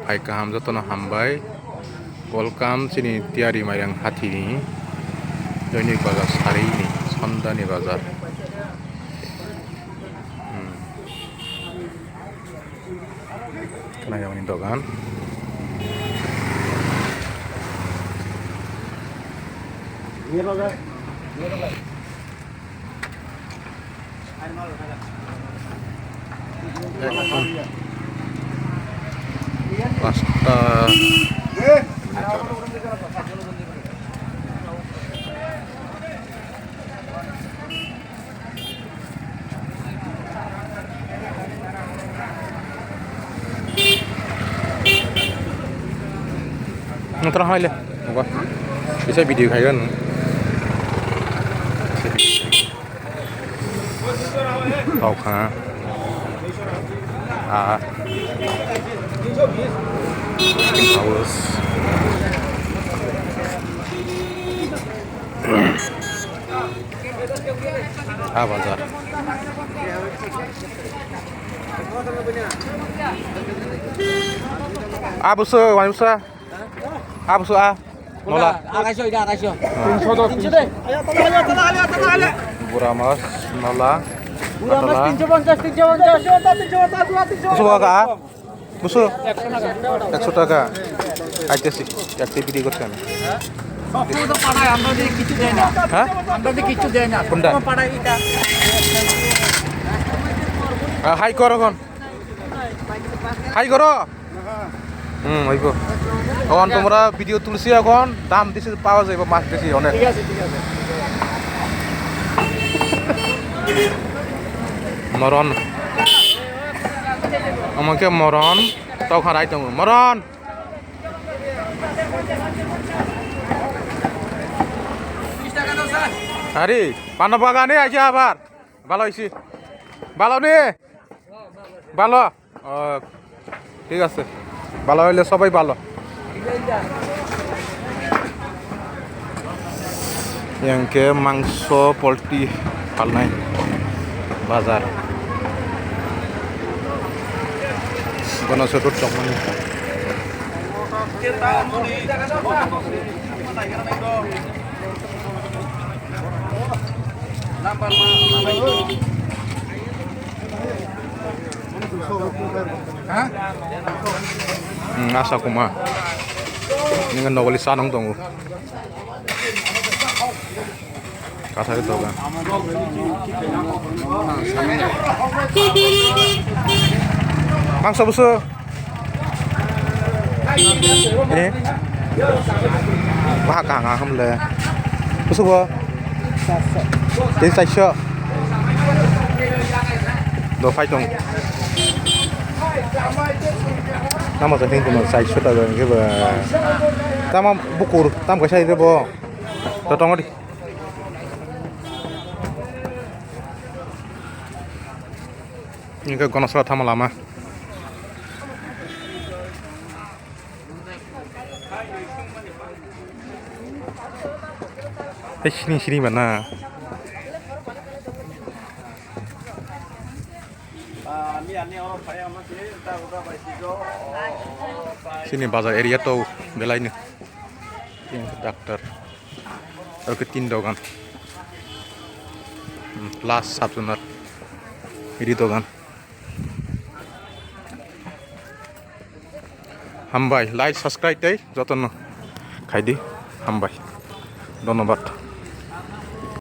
hai kaham jotono hambai welcome chini tiari mairang hathini dainik bazar sarini sondani bazar kana yang ini dogan pasta terang aja apa bisa video kayak kan tau kan haus bazar busu wani busu busu nola আড়াইশো buram mas nola busu baga busu 100 টাকা আইতেছি একটি বিক্রি করতে আমি কোনটা high করো কোন হাই করো হইব এখন তোমরা ভিডিও তুলছি এখন দাম দিছি পাওয়া যাইব মাছ বেশি অনেক মরণ আমাকে মরণ তখন রাইতে মরণ আরে পানা বাগানে আইছে আবার ভালো হইছি ভালো নে ভালো ঠিক আছে ভালো হইলে সবাই ভালো ইয়াংকে মাংস পোল্ট্রি ফালনাই বাজার গণচতুর চকমনি asa kuma dengan nogoli sanong tongu kata itu kan mangsa busu ini wah kanga kamle busu bo jadi saya do phai tong nama saya ini cuma saya sudah dengan kita tama bukur tam kasih itu bo tolong di ini ke kono salah tama lama sini mana sini bazar area tuh belai nih yang dokter atau ketindogan plus sabsunar ini tuh kan hambai like subscribe deh jotono খাই দি hambai ধন্যবাদ।